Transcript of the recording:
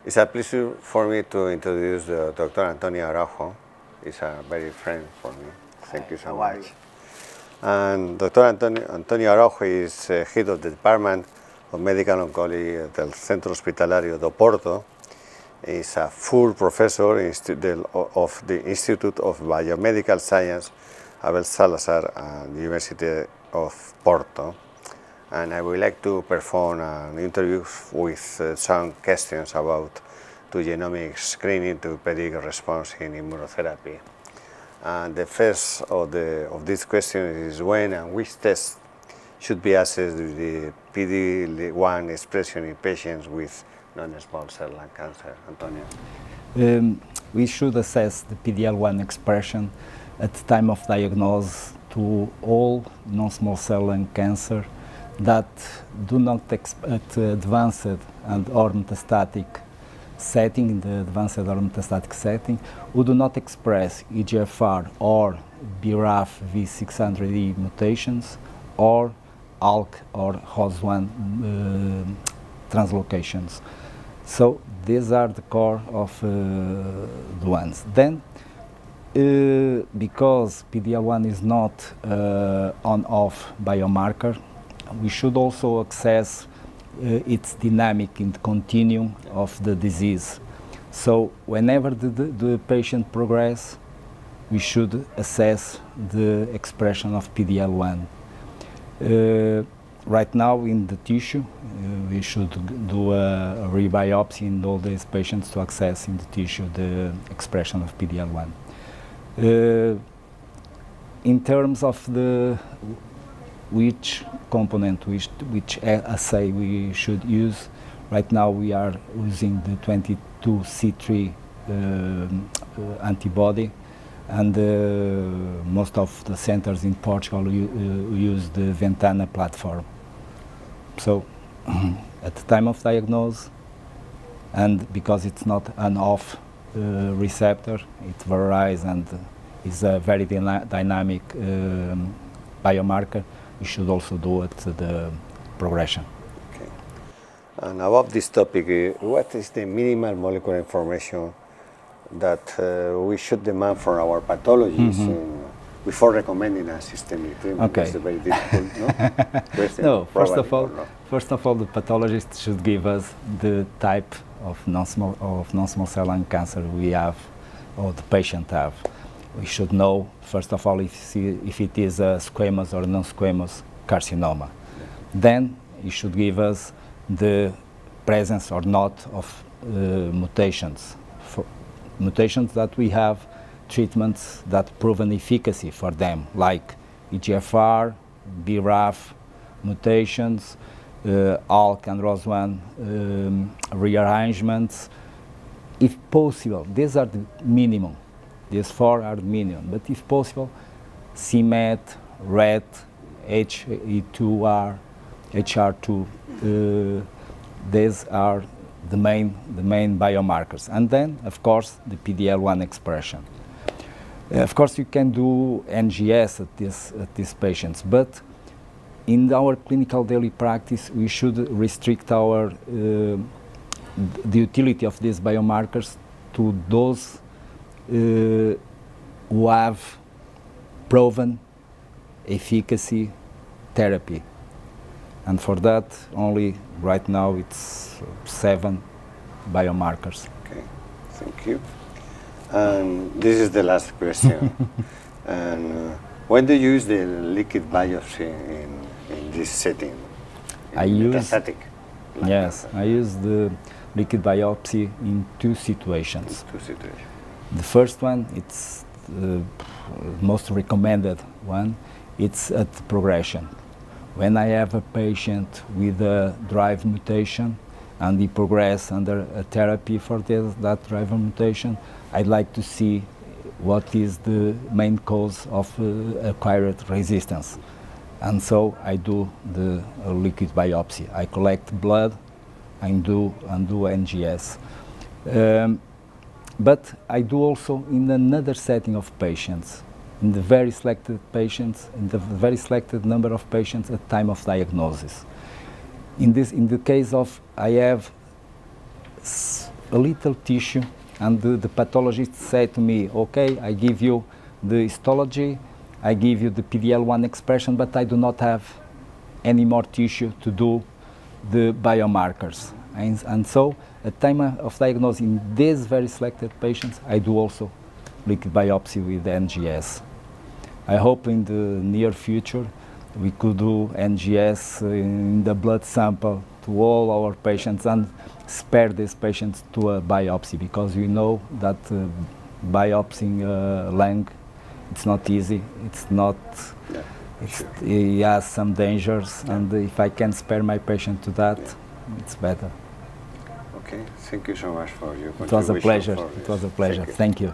It's a pleasure for me to introduce Dr. Antonio Araujo. He's a very friend for me. Thank you so much. And Dr. Antonio Araujo is head of the Department of Medical Oncology del Centro Hospitalario do Porto. He's a full professor of the Institute of Biomedical Science, Abel Salazar, at the University of Porto. And I would like to perform an interview with some questions about the genomic screening to predict response in immunotherapy. And the first of these questions is when and which test should be assessed with the PD-1 expression in patients with non-small cell lung cancer. Antonio? We should assess the PD-L1 expression at the time of diagnosis to all non-small cell lung cancer that do not at advanced and or metastatic setting, in the advanced or metastatic setting, who do not express EGFR or BRAF V600E mutations or ALK or HOS1 translocations. So these are the core of the ones. Then, because PD-L1 is not on-off biomarker, we should also assess its dynamic in the continuum of the disease. So whenever the patient progresses, we should assess the expression of PD-L1. Right now in the tissue, we should do a rebiopsy in all these patients to assess in the tissue the expression of PD-L1. In terms of which component, which assay we should use, right now we are using the 22C3 antibody, and most of the centers in Portugal use the Ventana platform. So at the time of diagnosis, and because it's not an off receptor, it varies and is a very dynamic biomarker, we should also do it the progression. Okay. And about this topic, what is the minimal molecular information that we should demand from our pathologists before recommending a systemic treatment? Okay. That's a very difficult question. No, first of all, the pathologist should give us the type of non-small cell lung cancer we have or the patient have. We should know, first of all, if it is a squamous or non-squamous carcinoma. Yeah. Then he should give us the presence or not of mutations. For mutations that we have, treatments that proven efficacy for them, like EGFR, BRAF mutations, ALK and ROS1 rearrangements. If possible, these are the minimum. These four are the minimum, but if possible, c-MET, RET, HE2R, HR2, these are the main biomarkers. And then, of course, the PD-L1 expression. Of course, you can do NGS at these patients, but in our clinical daily practice, we should restrict the utility of these biomarkers to those who have proven efficacy therapy. And for that, only right now it's 7 biomarkers. Okay, thank you. And this is the last question. And when do you use the liquid biopsy in this setting? Metastatic? Yes, I use the liquid biopsy in 2 situations. The first one, it's the most recommended one, it's at progression. When I have a patient with a driver mutation and he progresses under a therapy for that driver mutation, I'd like to see what is the main cause of acquired resistance. And so I do the liquid biopsy. I collect blood and do NGS. But I do also in another setting of patients, in the very selected patients, in the very selected number of patients at time of diagnosis. In the case of, I have a little tissue, and the pathologist said to me, okay, I give you the histology, I give you the PD-L1 expression, but I do not have any more tissue to do the biomarkers. And so at time of diagnosis in these very selected patients, I do also liquid biopsy with NGS. I hope in the near future we could do NGS in the blood sample to all our patients and spare these patients to a biopsy, because we know that biopsying lung, it's not easy, it's not, it has some dangers, and if I can spare my patient to that, it's better. Okay, thank you so much for your contribution. It was a pleasure, it was a pleasure, thank you.